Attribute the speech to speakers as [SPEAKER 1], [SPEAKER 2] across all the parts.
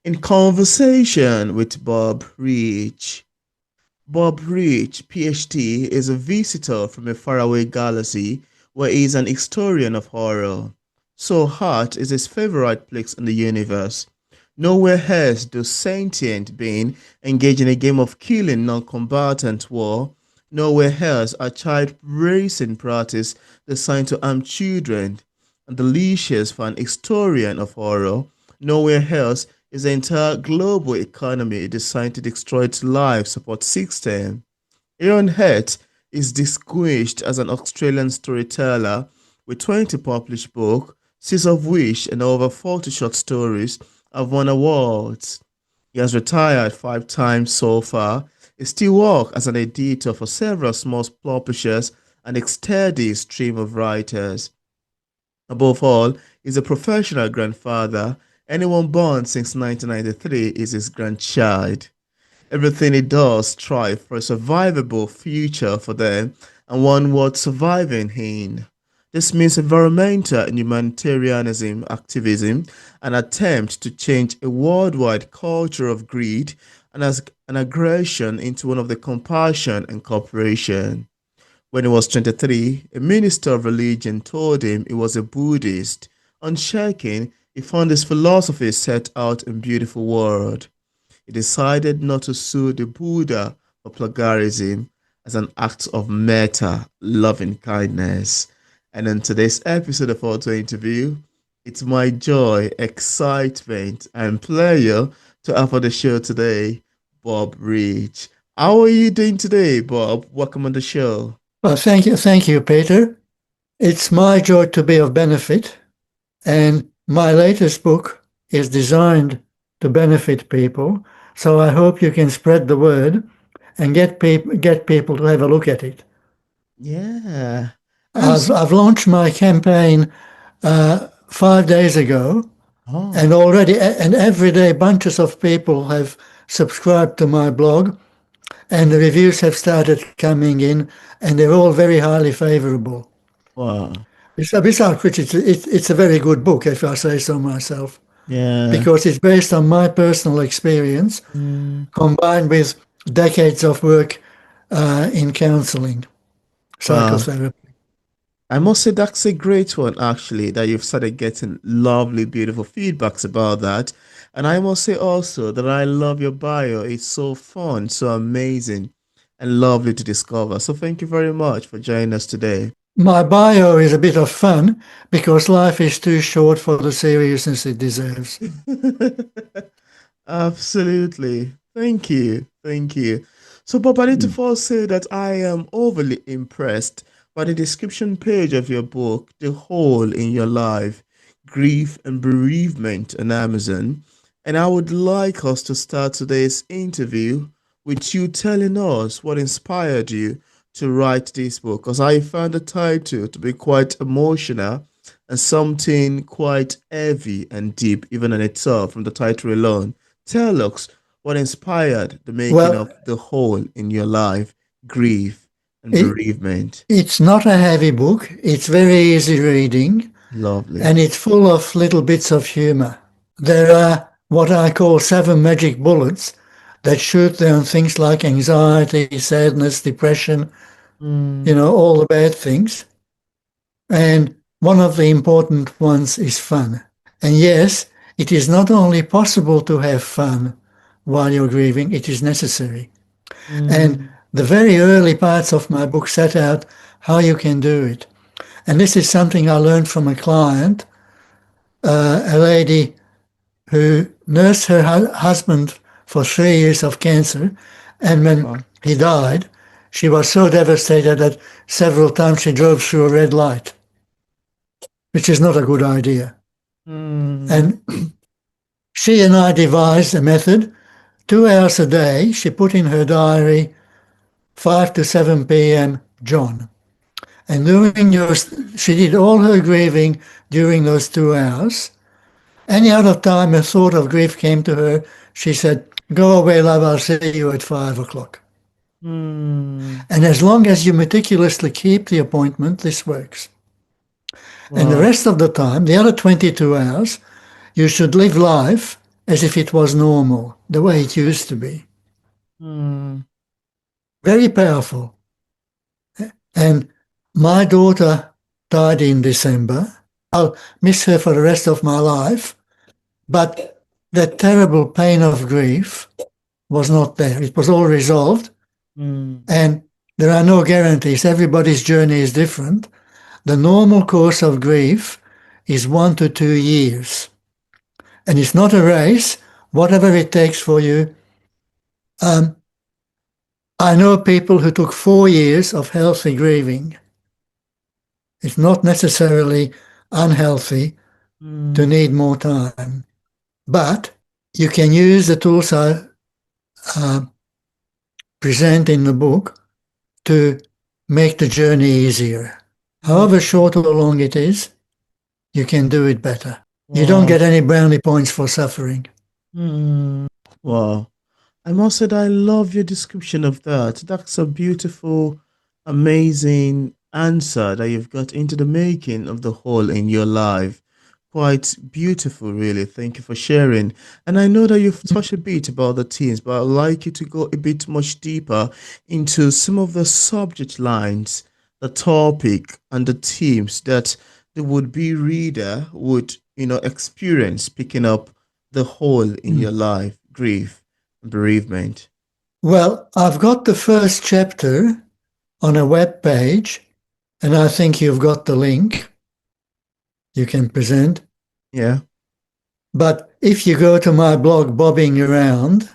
[SPEAKER 1] In conversation with Bob Rich. Bob Rich, Ph.D., is a visitor from a faraway galaxy where he is an historian of horror. So Heart is his favorite place in the universe. Nowhere else does sentient being engage in a game of killing non-combatant war. Nowhere else are child raising practice designed to harm children and delicious for an historian of horror. Nowhere else is the entire global economy designed to destroy its life support system. Aaron Hett is distinguished as an Australian storyteller with 20 published books, 6 of which and over 40 short stories have won awards. He has retired 5 times so far. He still works as an editor for several small publishers and a steady stream of writers. Above all, he's a professional grandfather. Anyone born since 1993 is his grandchild. Everything he does strive for a survivable future for them and one worth surviving in. This means environmental and humanitarianism activism, an attempt to change a worldwide culture of greed and as an aggression into one of the compassion and cooperation. When he was 23, a minister of religion told him he was a Buddhist. On checking, he found his philosophy set out in beautiful words. He decided not to sue the Buddha for plagiarism as an act of meta loving kindness. And in today's episode of Auto Interview, it's my joy, excitement, and pleasure to have on the show today, Bob Rich. How are you doing today, Bob? Welcome on the show.
[SPEAKER 2] Well, thank you, Peter. It's my joy to be of benefit, and my latest book is designed to benefit people. So I hope you can spread the word and get people to have a look at it.
[SPEAKER 1] Yeah.
[SPEAKER 2] I've launched my campaign 5 days ago, and already and every day bunches of people have subscribed to my blog, and the reviews have started coming in, and they're all very highly favorable.
[SPEAKER 1] Wow.
[SPEAKER 2] Besides which, it's a very good book, if I say so myself,
[SPEAKER 1] Yeah.
[SPEAKER 2] because it's based on my personal experience combined with decades of work in counseling,
[SPEAKER 1] Wow.
[SPEAKER 2] psychotherapy.
[SPEAKER 1] I must say that's a great one, actually, that you've started getting lovely, beautiful feedbacks about that. And I must say also that I love your bio. It's so fun, so amazing, and lovely to discover. So thank you very much for joining us today.
[SPEAKER 2] My bio is a bit of fun because life is too short for the seriousness it deserves.
[SPEAKER 1] Absolutely. Thank you. Thank you. So, Bob, I need to first say that I am overly impressed by the description page of your book, The Hole in Your Life, Grief and Bereavement on Amazon. And I would like us to start today's interview with you telling us what inspired you to write this book, because I found the title to be quite emotional and something quite heavy and deep, even in itself, from the title alone. Tell us what inspired the making
[SPEAKER 2] Well,
[SPEAKER 1] of The Hole in Your Life, Grief and
[SPEAKER 2] it,
[SPEAKER 1] Bereavement.
[SPEAKER 2] it's not a heavy book. It's very easy reading,
[SPEAKER 1] Lovely.
[SPEAKER 2] and it's full of little bits of humor. There are what I call 7 magic bullets that shoot down things like anxiety, sadness, depression,
[SPEAKER 1] Mm,
[SPEAKER 2] all the bad things. And one of the important ones is fun. And yes, it is not only possible to have fun while you're grieving, it is necessary. And
[SPEAKER 1] mm,
[SPEAKER 2] the very early parts of my book set out how you can do it. And this is something I learned from a client, a lady who nursed her husband for 3 years of cancer. And when
[SPEAKER 1] wow.
[SPEAKER 2] he died, she was so devastated that several times she drove through a red light, which is not a good idea.
[SPEAKER 1] Mm,
[SPEAKER 2] And she and I devised a method. 2 hours a day, she put in her diary 5 to 7 p.m. John. And she did all her grieving during those 2 hours. Any other time a thought of grief came to her, she said, "Go away, love, I'll see you at 5 o'clock."
[SPEAKER 1] mm,
[SPEAKER 2] And as long as you meticulously keep the appointment, this works. And the
[SPEAKER 1] wow.
[SPEAKER 2] rest of the time, the other 22 hours, you should live life as if it was normal, the way it used to be.
[SPEAKER 1] Mm,
[SPEAKER 2] Very powerful. And my daughter died in December. I'll miss her for the rest of my life, but that terrible pain of grief was not there. It was all resolved,
[SPEAKER 1] mm,
[SPEAKER 2] and there are no guarantees. Everybody's journey is different. The normal course of grief is 1 to 2 years, and it's not a race, whatever it takes for you. Um, I know people who took 4 years of healthy grieving. It's not necessarily unhealthy to
[SPEAKER 1] mm,
[SPEAKER 2] need more time, but you can use the tools I uh, present in the book to make the journey easier. However
[SPEAKER 1] mm.
[SPEAKER 2] short or long it is, you can do it better. You don't
[SPEAKER 1] Wow.
[SPEAKER 2] get any brownie points for suffering.
[SPEAKER 1] Mm. Wow. I must say that I love your description of that. That's a beautiful, amazing answer that you've got into the making of the whole in your life. Quite beautiful, really. Thank you for sharing. And I know that you've touched a bit about the themes, but I'd like you to go a bit much deeper into some of the subject lines, the topic, and the themes that the would-be reader would, experience picking up the whole in your life, grief bereavement.
[SPEAKER 2] Well, I've got the first chapter on a web page, and I think you've got the link you can present.
[SPEAKER 1] Yeah.
[SPEAKER 2] But if you go to my blog, Bobbing Around,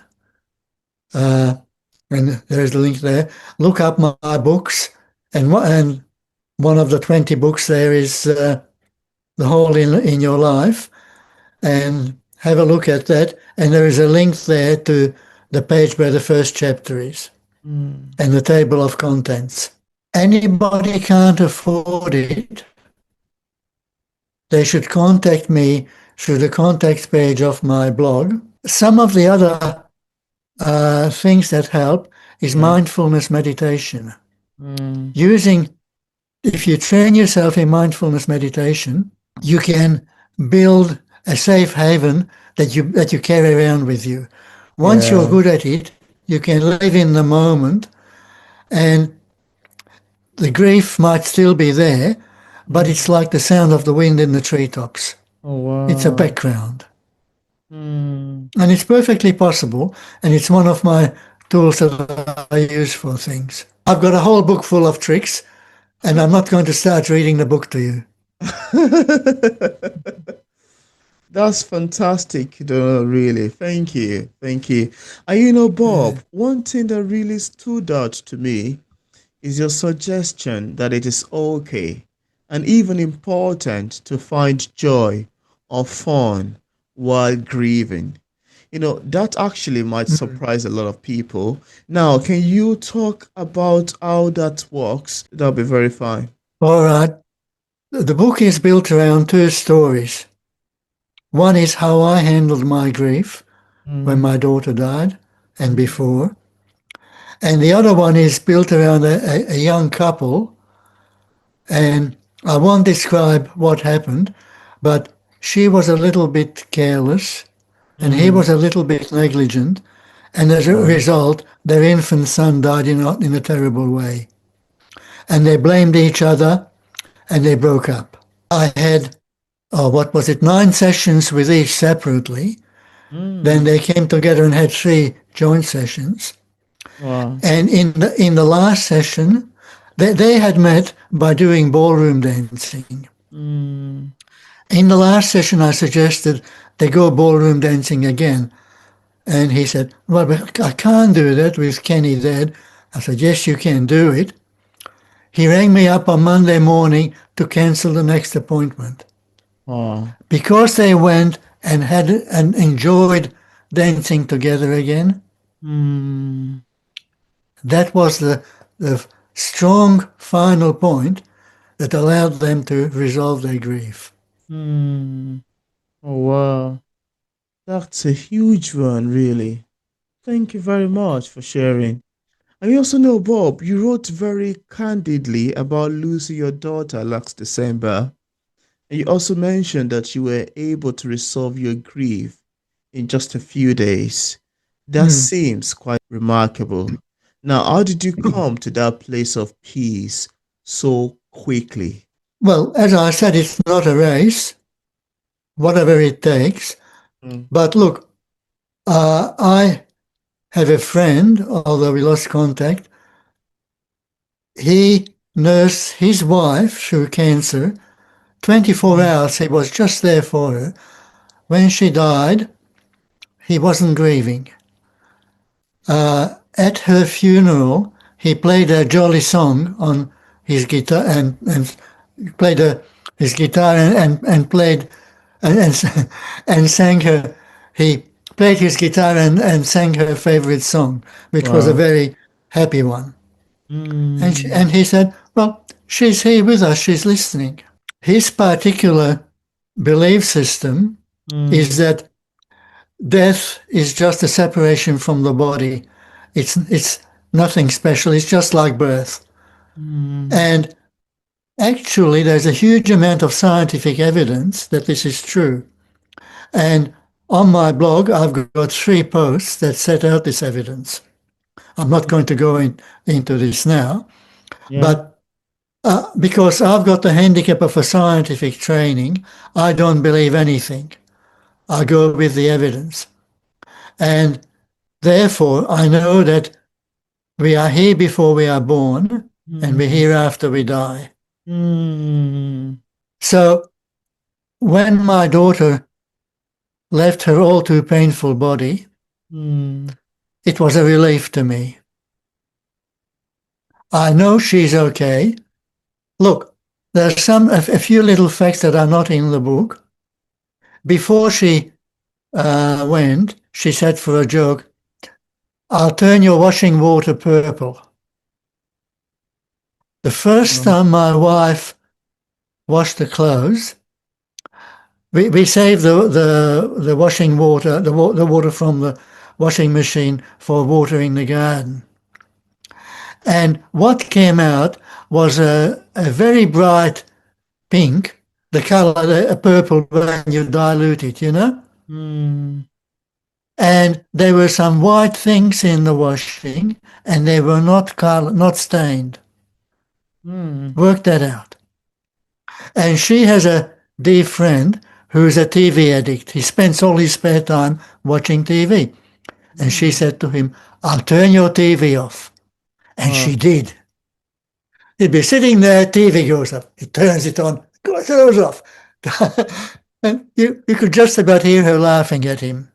[SPEAKER 2] uh, and there's the link there, look up my books, and one of the 20 books there is The Whole in Your Life, and have a look at that. And there is a link there to the page where the first chapter is
[SPEAKER 1] Mm.
[SPEAKER 2] and the table of contents. Anybody can't afford it, they should contact me through the contact page of my blog. Some of the other things that help is
[SPEAKER 1] Yeah.
[SPEAKER 2] mindfulness meditation.
[SPEAKER 1] Mm.
[SPEAKER 2] Using, if you train yourself in mindfulness meditation, you can build a safe haven that you carry around with you. Once you're
[SPEAKER 1] Yeah.
[SPEAKER 2] good at it, you can live in the moment, and the grief might still be there, but it's
[SPEAKER 1] Mm.
[SPEAKER 2] like the sound of the wind in the treetops.
[SPEAKER 1] Oh
[SPEAKER 2] It's a
[SPEAKER 1] wow.
[SPEAKER 2] background.
[SPEAKER 1] Mm.
[SPEAKER 2] And it's perfectly possible, and it's one of my tools that I use for things. I've got a whole book full of tricks, and I'm not going to start reading the book to you.
[SPEAKER 1] That's fantastic, really. Thank you. Thank you. And
[SPEAKER 2] Uh,
[SPEAKER 1] Bob, one thing that really stood out to me is your suggestion that it is okay and even important to find joy or fun while grieving. That actually might
[SPEAKER 2] mm.
[SPEAKER 1] surprise a lot of people. Now, can you talk about how that works? That'll be very fine.
[SPEAKER 2] All right. The book is built around two stories. One is how I handled my grief when
[SPEAKER 1] Mm,
[SPEAKER 2] my daughter died and
[SPEAKER 1] mm,
[SPEAKER 2] before. And the other one is built around a young couple. And I won't describe what happened, but she was a little bit careless and he
[SPEAKER 1] mm,
[SPEAKER 2] was a little bit negligent. And as a
[SPEAKER 1] wow.
[SPEAKER 2] result, their infant son died in a terrible way. And they blamed each other and they broke up. I had, oh, what was it, 9 sessions with each separately. Then
[SPEAKER 1] Mm,
[SPEAKER 2] they came together and had 3 joint sessions.
[SPEAKER 1] wow.
[SPEAKER 2] And in the last session, they had met by doing ballroom dancing.
[SPEAKER 1] Mm,
[SPEAKER 2] In the last session, I suggested they go ballroom dancing again. And he said, well, but I can't do that with Kenny dead. I said, yes, you can do it. He rang me up on Monday morning to cancel the next appointment.
[SPEAKER 1] wow.
[SPEAKER 2] Because they went and had and enjoyed dancing together again,
[SPEAKER 1] Mm,
[SPEAKER 2] that was the strong final point that allowed them to resolve their grief.
[SPEAKER 1] mm, oh, wow. That's a huge one, really. Thank you very much for sharing. And you also know, Bob, you wrote very candidly about losing your daughter last December. And you also mentioned that you were able to resolve your grief in just a few days. That
[SPEAKER 2] Hmm.
[SPEAKER 1] seems quite remarkable. Now, how did you come to that place of peace so quickly?
[SPEAKER 2] Well, as I said, it's not a race, whatever it takes.
[SPEAKER 1] Mm,
[SPEAKER 2] But look, I have a friend, although we lost contact. He nursed his wife through cancer. 24
[SPEAKER 1] mm,
[SPEAKER 2] hours, he was just there for her. When she died, he wasn't grieving. At her funeral, he played a jolly song on his guitar and played his guitar and played and, and sang her. He played his guitar and sang her favorite song, which was a
[SPEAKER 1] wow.
[SPEAKER 2] very happy one. And
[SPEAKER 1] Mm,
[SPEAKER 2] he said, "Well, she's here with us. She's listening." His particular belief system is
[SPEAKER 1] mm,
[SPEAKER 2] that death is just a separation from the body. It's nothing special. It's just like birth.
[SPEAKER 1] mm,
[SPEAKER 2] And actually, there's a huge amount of scientific evidence that this is true. And on my blog, I've got 3 posts that set out this evidence. I'm not going to go into this now,
[SPEAKER 1] yeah.
[SPEAKER 2] but because I've got the handicap of a scientific training, I don't believe anything. I go with the evidence. And therefore, I know that we are here before we are born, and we're
[SPEAKER 1] Mm,
[SPEAKER 2] here after we die.
[SPEAKER 1] mm,
[SPEAKER 2] So when my daughter left her all too painful body,
[SPEAKER 1] mm,
[SPEAKER 2] it was a relief to me. I know she's okay. Look, there's a few little facts that are not in the book. Before she went, she said for a joke, "I'll turn your washing water purple." The first
[SPEAKER 1] wow.
[SPEAKER 2] time my wife washed the clothes, we saved the washing water, the water from the washing machine for watering the garden. And what came out was a very bright pink, the color, a purple when you dilute it, you know?
[SPEAKER 1] Mm,
[SPEAKER 2] And there were some white things in the washing, and they were not stained.
[SPEAKER 1] mm,
[SPEAKER 2] Work that out. And she has a dear friend who's a TV addict. He spends all his spare time watching TV. And she
[SPEAKER 1] mm,
[SPEAKER 2] said to him, "I'll turn your TV off." And
[SPEAKER 1] wow.
[SPEAKER 2] she did. He'd be sitting there, TV goes up. He turns it on, goes off. And you could just about hear her laughing at him.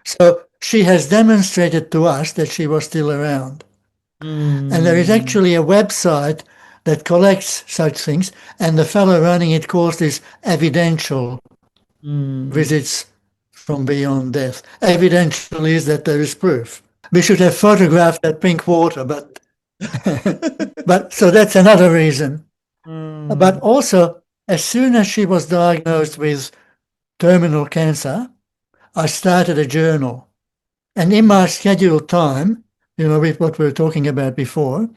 [SPEAKER 2] So she has demonstrated to us that she was still around. And there is
[SPEAKER 1] Mm,
[SPEAKER 2] actually a website that collects such things, and the fellow running it calls this evidential
[SPEAKER 1] mm.
[SPEAKER 2] visits from beyond death. Evidential is that there is proof. We should have photographed that pink water, but so that's another reason. But
[SPEAKER 1] Mm,
[SPEAKER 2] also, as soon as she was diagnosed with terminal cancer, I started a journal. And in my scheduled time, with what we were talking about before,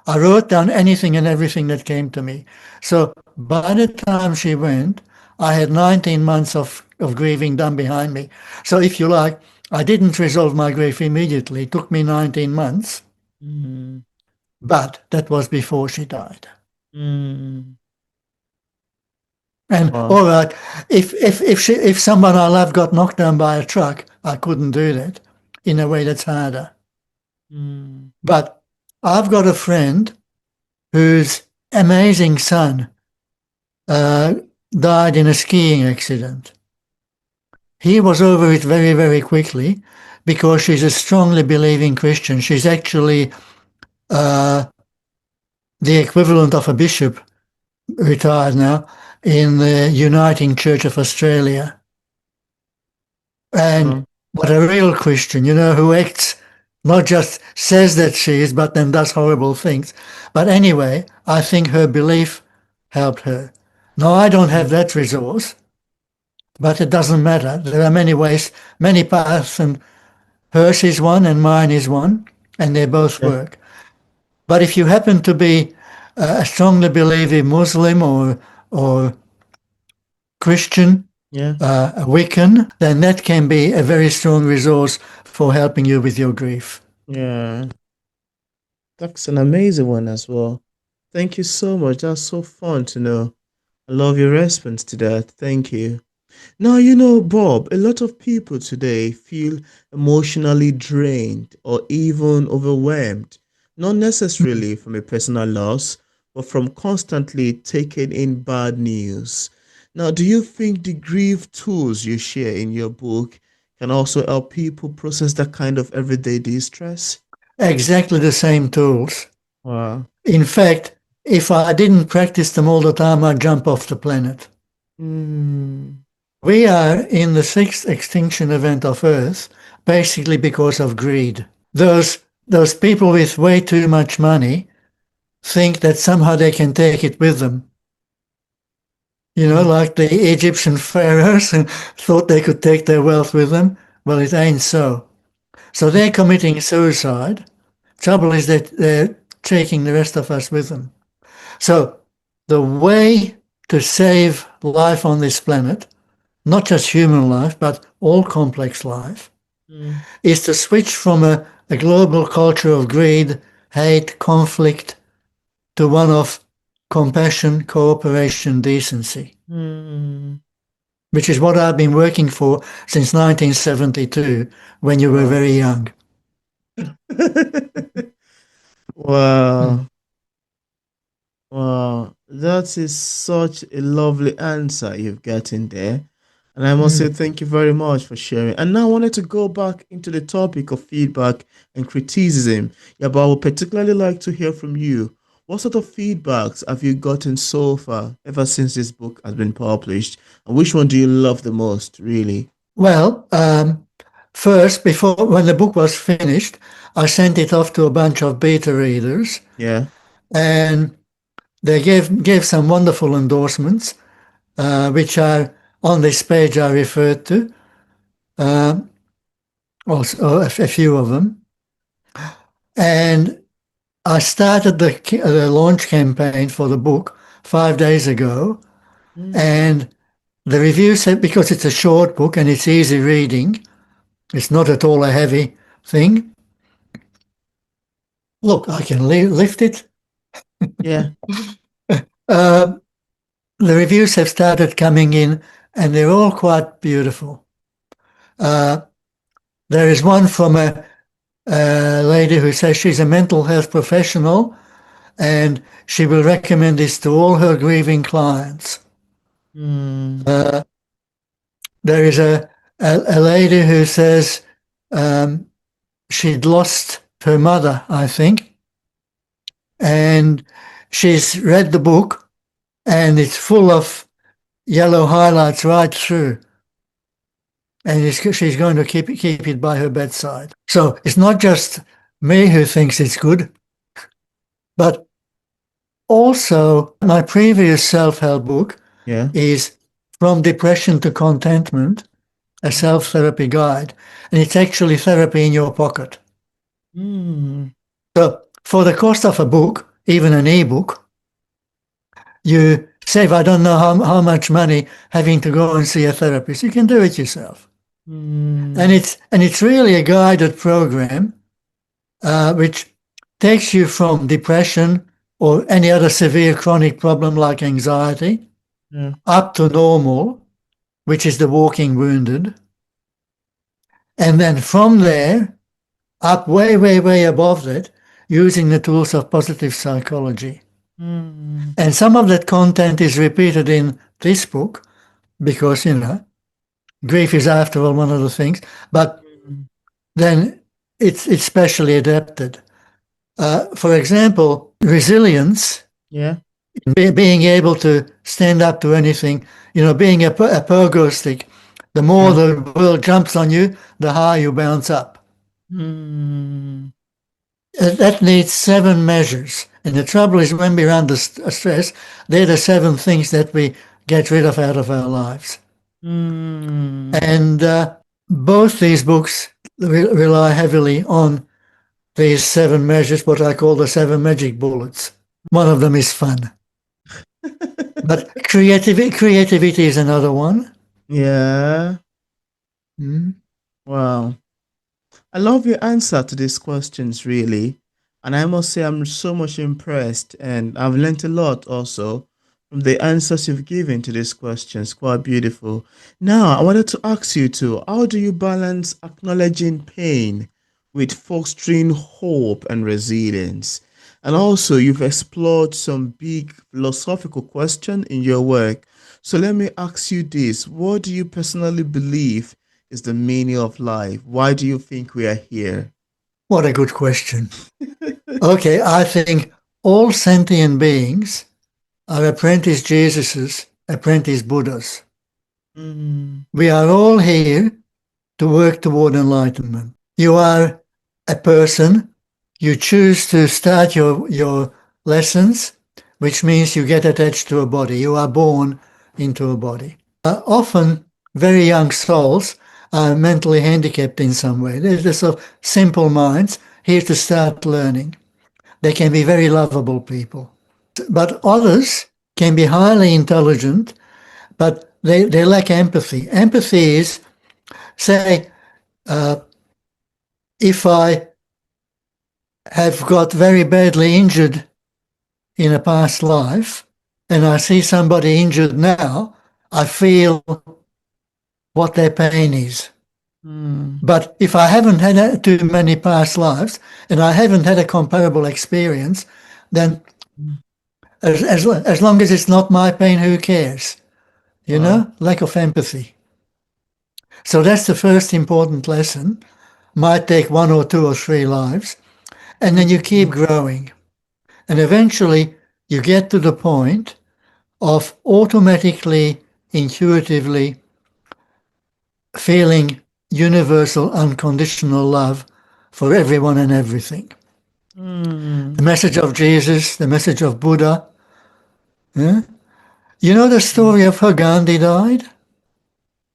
[SPEAKER 2] I wrote down anything and everything that came to me. So by the time she went, I had 19 months of grieving done behind me. So if you like, I didn't resolve my grief immediately. It took me 19 months,
[SPEAKER 1] mm,
[SPEAKER 2] but that was before she died.
[SPEAKER 1] mm.
[SPEAKER 2] And
[SPEAKER 1] Wow.
[SPEAKER 2] all right, if someone I love got knocked down by a truck, I couldn't do that in a way that's harder.
[SPEAKER 1] Mm,
[SPEAKER 2] But I've got a friend whose amazing son uh, died in a skiing accident. He was over it very, very quickly because she's a strongly believing Christian. She's actually uh, the equivalent of a bishop, retired now, in the Uniting Church of Australia. And
[SPEAKER 1] wow.
[SPEAKER 2] but a real Christian, who acts, not just says that she is, but then does horrible things. But anyway, I think her belief helped her. Now, I don't have
[SPEAKER 1] Mm,
[SPEAKER 2] that resource, but it doesn't matter. There are many ways, many paths, and hers is one and mine is one, and they both
[SPEAKER 1] yeah.
[SPEAKER 2] work. But if you happen to be a strongly believing Muslim or Christian,
[SPEAKER 1] Yeah.
[SPEAKER 2] a Wiccan, then that can be a very strong resource for helping you with your grief.
[SPEAKER 1] Yeah. That's an amazing one as well. Thank you so much. That's so fun to know. I love your response to that. Thank you. Now, Bob, a lot of people today feel emotionally drained or even overwhelmed, not necessarily from a personal loss, but from constantly taking in bad news. Now, do you think the grief tools you share in your book can also help people process that kind of everyday distress?
[SPEAKER 2] Exactly the same tools.
[SPEAKER 1] Wow.
[SPEAKER 2] In fact, if I didn't practice them all the time, I'd jump off the planet.
[SPEAKER 1] Mm,
[SPEAKER 2] We are in the sixth extinction event of Earth, basically because of greed. Those people with way too much money think that somehow they can take it with them.
[SPEAKER 1] mm,
[SPEAKER 2] Like the Egyptian pharaohs who thought they could take their wealth with them. Well, it ain't so. So they're committing suicide. Trouble is that they're taking the rest of us with them. So the way to save life on this planet, not just human life, but all complex life,
[SPEAKER 1] mm,
[SPEAKER 2] is to switch from a global culture of greed, hate, conflict to one of compassion, cooperation, decency,
[SPEAKER 1] mm.
[SPEAKER 2] which is what I've been working for since 1972 when you were
[SPEAKER 1] Wow.
[SPEAKER 2] very young. Hmm.
[SPEAKER 1] Wow. Wow, that is such a lovely answer you've gotten there. And I must say
[SPEAKER 2] Hmm.
[SPEAKER 1] thank you very much for sharing. And now I wanted to go back into the topic of feedback and criticism. Yeah, but I would particularly like to hear from you. What sort of feedbacks have you gotten so far ever since this book has been published? And which one do you love the most, really?
[SPEAKER 2] Well, first, before when the book was finished, I sent it off to a bunch of beta readers,
[SPEAKER 1] Yeah.
[SPEAKER 2] and they gave some wonderful endorsements, which are on this page I referred to, uh, also a few of them. And I started the launch campaign for the book 5 days ago,
[SPEAKER 1] Mm,
[SPEAKER 2] and the reviews said because it's a short book and it's easy reading, it's not at all a heavy thing. Look, I can lift it.
[SPEAKER 1] yeah.
[SPEAKER 2] Uh, the reviews have started coming in, and they're all quite beautiful. Uh, there is one from a lady who says she's a mental health professional and she will recommend this to all her grieving clients.
[SPEAKER 1] Mm,
[SPEAKER 2] Uh, there is a lady who says um, she'd lost her mother, I think, and she's read the book and it's full of yellow highlights right through. And she's going to keep it by her bedside. So it's not just me who thinks it's good, but also my previous self-help book
[SPEAKER 1] yeah.
[SPEAKER 2] is From Depression to Contentment, a self-therapy guide. And it's actually therapy in your pocket.
[SPEAKER 1] Mm,
[SPEAKER 2] So for the cost of a book, even an ebook, you save, I don't know how much money having to go and see a therapist. You can do it yourself. And
[SPEAKER 1] mm,
[SPEAKER 2] it's really a guided program which takes you from depression or any other severe chronic problem like anxiety
[SPEAKER 1] yeah.
[SPEAKER 2] up to normal, which is the walking wounded. And then from there, up way, way, way above that, using the tools of positive psychology.
[SPEAKER 1] Mm,
[SPEAKER 2] And some of that content is repeated in this book because, grief is after all one of the things, but
[SPEAKER 1] mm,
[SPEAKER 2] then it's specially adapted. For example, resilience,
[SPEAKER 1] yeah.
[SPEAKER 2] being able to stand up to anything, being a pogo stick, the more
[SPEAKER 1] Yeah.
[SPEAKER 2] the world jumps on you, the higher you bounce up.
[SPEAKER 1] Mm,
[SPEAKER 2] That needs 7 measures. And the trouble is when we're under stress, they're the 7 things that we get rid of out of our lives.
[SPEAKER 1] mm,
[SPEAKER 2] And both these books rely heavily on these 7 measures, what I call the 7 magic bullets. One of them is fun. But creativity is another one.
[SPEAKER 1] Yeah.
[SPEAKER 2] Hmm?
[SPEAKER 1] Wow. I love your answer to these questions, really. And I must say, I'm so much impressed, and I've learned a lot also from the answers you've given to these questions. Quite beautiful. Now, I wanted to ask you too, how do you balance acknowledging pain with fostering hope and resilience? And also, you've explored some big philosophical question in your work. So let me ask you this. What do you personally believe is the meaning of life? Why do you think we are here?
[SPEAKER 2] What a good question. Okay, I think all sentient beings are apprentice Jesuses, apprentice Buddhas.
[SPEAKER 1] Mm,
[SPEAKER 2] We are all here to work toward enlightenment. You are a person, you choose to start your lessons, which means you get attached to a body. You are born into a body. Often, very young souls are mentally handicapped in some way. They're just sort of simple minds here to start learning. They can be very lovable people. But others can be highly intelligent, but they lack empathy. Empathy is, say, if I have got very badly injured in a past life and I see somebody injured now, I feel what their pain is.
[SPEAKER 1] mm,
[SPEAKER 2] But if I haven't had too many past lives and I haven't had a comparable experience, then
[SPEAKER 1] mm.
[SPEAKER 2] as long as it's not my pain, who cares? You
[SPEAKER 1] Wow.
[SPEAKER 2] know, lack of empathy. So that's the first important lesson. Might take one or two or three lives, and then you keep
[SPEAKER 1] Mm,
[SPEAKER 2] growing. And eventually you get to the point of automatically, intuitively feeling universal, unconditional love for everyone and everything. The
[SPEAKER 1] mm,
[SPEAKER 2] message of Jesus, the message of Buddha. Yeah? You know the
[SPEAKER 1] mm.
[SPEAKER 2] story of how Gandhi died?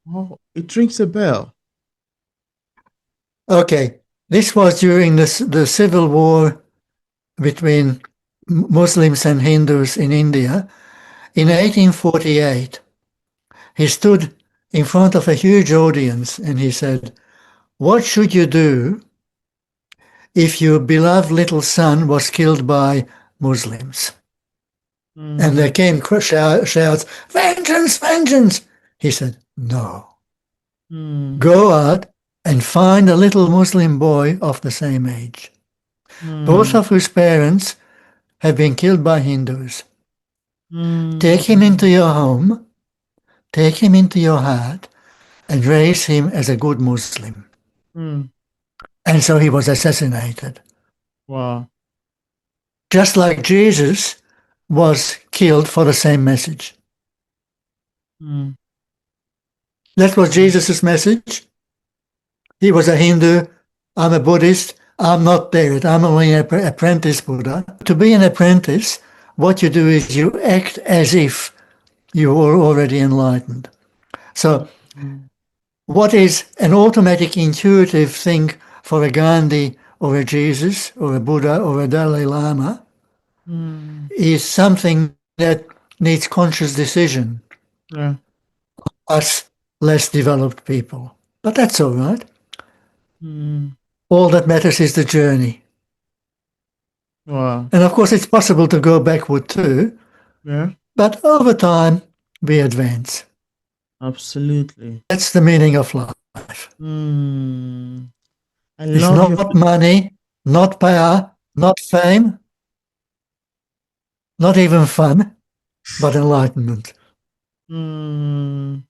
[SPEAKER 1] Oh, it rings a bell.
[SPEAKER 2] Okay, this was during the civil war between Muslims and Hindus in India. In
[SPEAKER 1] Mm,
[SPEAKER 2] 1848, he stood in front of a huge audience and he said, "What should you do if your beloved little son was killed by Muslims?" And there
[SPEAKER 1] mm,
[SPEAKER 2] came shouts, "Vengeance, vengeance!" He said, "No.
[SPEAKER 1] mm,
[SPEAKER 2] Go out and find a little Muslim boy of the same age, both
[SPEAKER 1] mm,
[SPEAKER 2] of whose parents have been killed by Hindus. Take him
[SPEAKER 1] mm,
[SPEAKER 2] into your home, take him into your heart, and raise him as a good Muslim."
[SPEAKER 1] mm.
[SPEAKER 2] And so he was assassinated.
[SPEAKER 1] Wow.
[SPEAKER 2] Just like Jesus was killed for the same message.
[SPEAKER 1] Mm,
[SPEAKER 2] That was
[SPEAKER 1] mm,
[SPEAKER 2] Jesus' message. He was a Hindu. I'm a Buddhist. I'm not there. I'm only an apprentice Buddha. To be an apprentice, what you do is you act as if you were already enlightened.
[SPEAKER 1] mm,
[SPEAKER 2] So,
[SPEAKER 1] mm,
[SPEAKER 2] what is an automatic, intuitive thing for a Gandhi or a Jesus or a Buddha or a Dalai Lama
[SPEAKER 1] mm.
[SPEAKER 2] is something that needs conscious decision,
[SPEAKER 1] Yeah.
[SPEAKER 2] us less developed people. But that's all right.
[SPEAKER 1] Mm,
[SPEAKER 2] All that matters is the journey.
[SPEAKER 1] wow.
[SPEAKER 2] And of course, it's possible to go backward too,
[SPEAKER 1] Yeah.
[SPEAKER 2] but over time, we advance.
[SPEAKER 1] Absolutely.
[SPEAKER 2] That's the meaning of life.
[SPEAKER 1] Mm. I
[SPEAKER 2] It's
[SPEAKER 1] love your.
[SPEAKER 2] not money, not power, not fame, not even fun, but enlightenment.
[SPEAKER 1] Mm.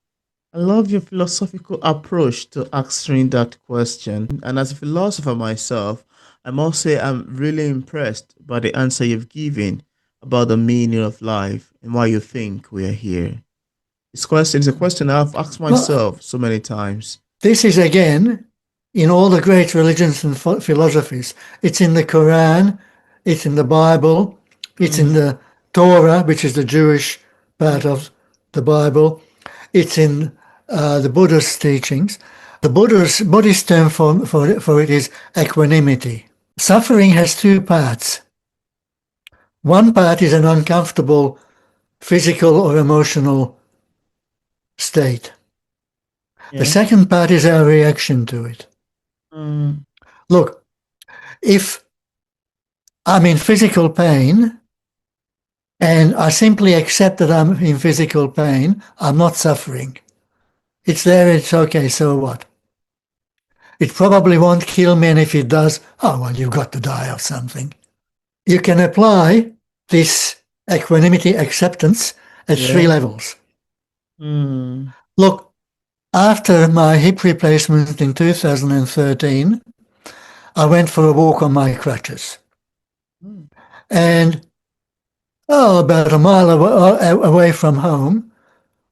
[SPEAKER 1] I love your philosophical approach to answering that question. And as a philosopher myself, I must say I'm really impressed by the answer you've given about the meaning of life and why you think we are here. This question is a question I've asked
[SPEAKER 2] Well,
[SPEAKER 1] myself so many times.
[SPEAKER 2] this is again in all the great religions and philosophies. It's in the Quran, it's in the Bible, it's in
[SPEAKER 1] Mm,
[SPEAKER 2] the Torah, which is the Jewish
[SPEAKER 1] mm,
[SPEAKER 2] part of the Bible, it's in the Buddhist teachings. The Buddhist term for it is equanimity. Suffering has two parts. One part is an uncomfortable physical or emotional state. The
[SPEAKER 1] Yeah.
[SPEAKER 2] second part is our reaction to it.
[SPEAKER 1] Mm.
[SPEAKER 2] Look, if I'm in physical pain and I simply accept that I'm in physical pain, I'm not suffering. It's there, it's okay, so what? It probably won't kill me, and if it does, oh, well, you've got to die of something. You can apply this equanimity acceptance at three
[SPEAKER 1] Yeah.
[SPEAKER 2] levels.
[SPEAKER 1] Mm.
[SPEAKER 2] Look, after my hip replacement in 2013, I went for a walk on my crutches.
[SPEAKER 1] Mm.
[SPEAKER 2] And about a mile away from home,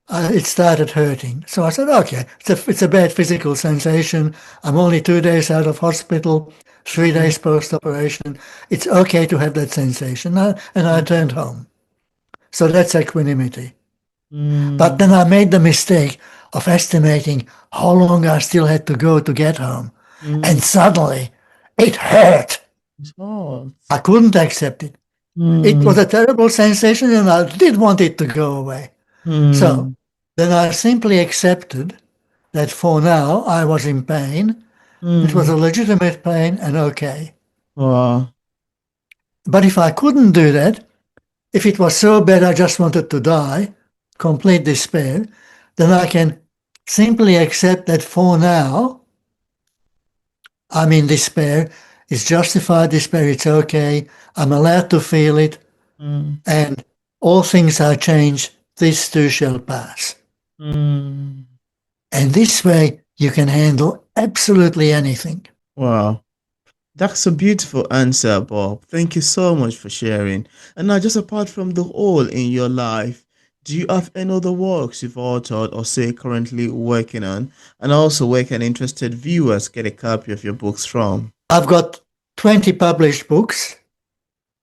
[SPEAKER 2] it started hurting. So I said, okay, it's a bad physical sensation. I'm only 2 days out of hospital, 3 days
[SPEAKER 1] Mm.
[SPEAKER 2] post-operation. It's okay to have that sensation. And I turned home. So that's equanimity. But
[SPEAKER 1] Mm.
[SPEAKER 2] then I made the mistake of estimating how long I still had to go to get home.
[SPEAKER 1] Mm.
[SPEAKER 2] And suddenly it hurt.
[SPEAKER 1] It's hard.
[SPEAKER 2] I couldn't accept it. It was
[SPEAKER 1] Mm.
[SPEAKER 2] a terrible sensation and I did want it to go away. So
[SPEAKER 1] Mm.
[SPEAKER 2] then I simply accepted that for now I was in pain. It was
[SPEAKER 1] Mm.
[SPEAKER 2] a legitimate pain and okay.
[SPEAKER 1] Wow.
[SPEAKER 2] But if I couldn't do that, if it was so bad I just wanted to die, complete despair, then I can simply accept that for now I'm in despair. It's justified despair. It's okay. I'm allowed to feel it.
[SPEAKER 1] Mm.
[SPEAKER 2] And all things are changed. This too shall pass.
[SPEAKER 1] Mm.
[SPEAKER 2] And this way you can handle absolutely anything.
[SPEAKER 1] Wow. That's a beautiful answer, Bob. Thank you so much for sharing. And now, just apart from the whole in your life, do you have any other works you've authored or say currently working on? And also, where can interested viewers get a copy of your books from?
[SPEAKER 2] I've got 20 published books.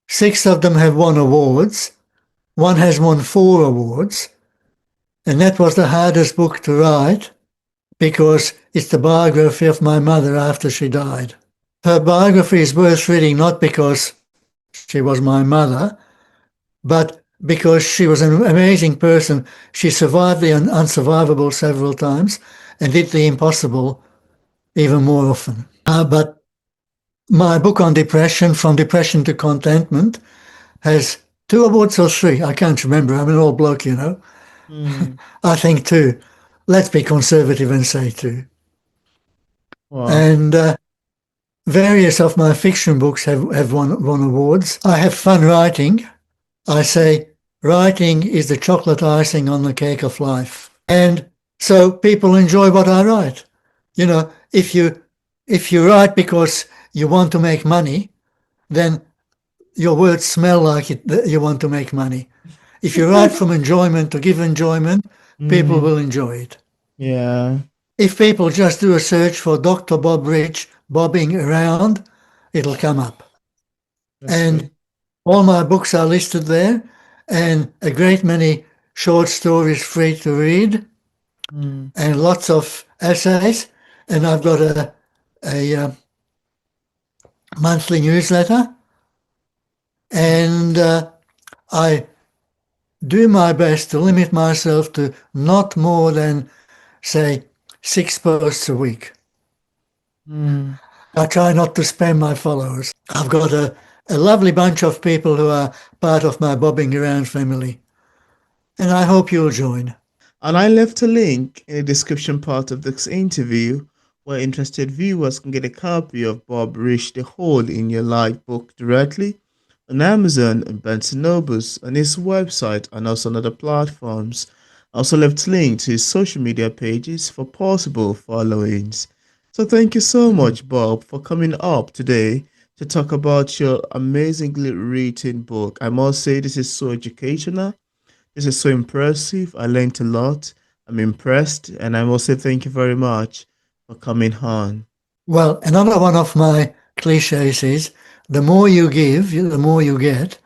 [SPEAKER 2] 6 of them have won awards. One has won 4 awards. And that was the hardest book to write because it's the biography of my mother after she died. Her biography is worth reading not because she was my mother, but because she was an amazing person. She survived the unsurvivable several times and did the impossible even more often. But my book on depression, From Depression to Contentment, has 2 awards or 3. I can't remember. I'm an old bloke, you know.
[SPEAKER 1] Mm.
[SPEAKER 2] I think 2. Let's be conservative and say 2.
[SPEAKER 1] Wow.
[SPEAKER 2] And various of my fiction books have won awards. I have fun writing. I say writing is the chocolate icing on the cake of life. And so people enjoy what I write. You know, if you write because you want to make money, then your words smell like you want to make money. If you write from enjoyment to give enjoyment, people
[SPEAKER 1] Mm.
[SPEAKER 2] will enjoy it.
[SPEAKER 1] Yeah,
[SPEAKER 2] If people just do a search for Dr. Bob Rich bobbing around, it'll come up.
[SPEAKER 1] that's
[SPEAKER 2] And
[SPEAKER 1] great.
[SPEAKER 2] all my books are listed there, and a great many short stories free to read,
[SPEAKER 1] Mm.
[SPEAKER 2] and lots of essays. And I've got a monthly newsletter, and I do my best to limit myself to not more than, say, 6 posts a week.
[SPEAKER 1] Mm.
[SPEAKER 2] I try not to spam my followers. I've got a lovely bunch of people who are part of my bobbing around family, and I hope you'll join.
[SPEAKER 1] And I left a link in the description part of this interview where interested viewers can get a copy of Bob Rich The Hole in Your Life book directly on Amazon and Barnes& Nobles on his website and also on other platforms. I also left a link to his social media pages for possible followings. So thank you so much, Bob, for coming up today to talk about your amazingly written book. I must say this is so educational, this is so impressive. I learned a lot. I'm impressed. And I must say thank you very much for coming on.
[SPEAKER 2] Well, another one of my cliches is the more you give, the more you get,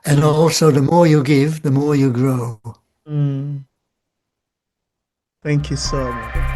[SPEAKER 2] and
[SPEAKER 1] Mm.
[SPEAKER 2] also the more you give, the more you grow.
[SPEAKER 1] Mm. Thank you so much.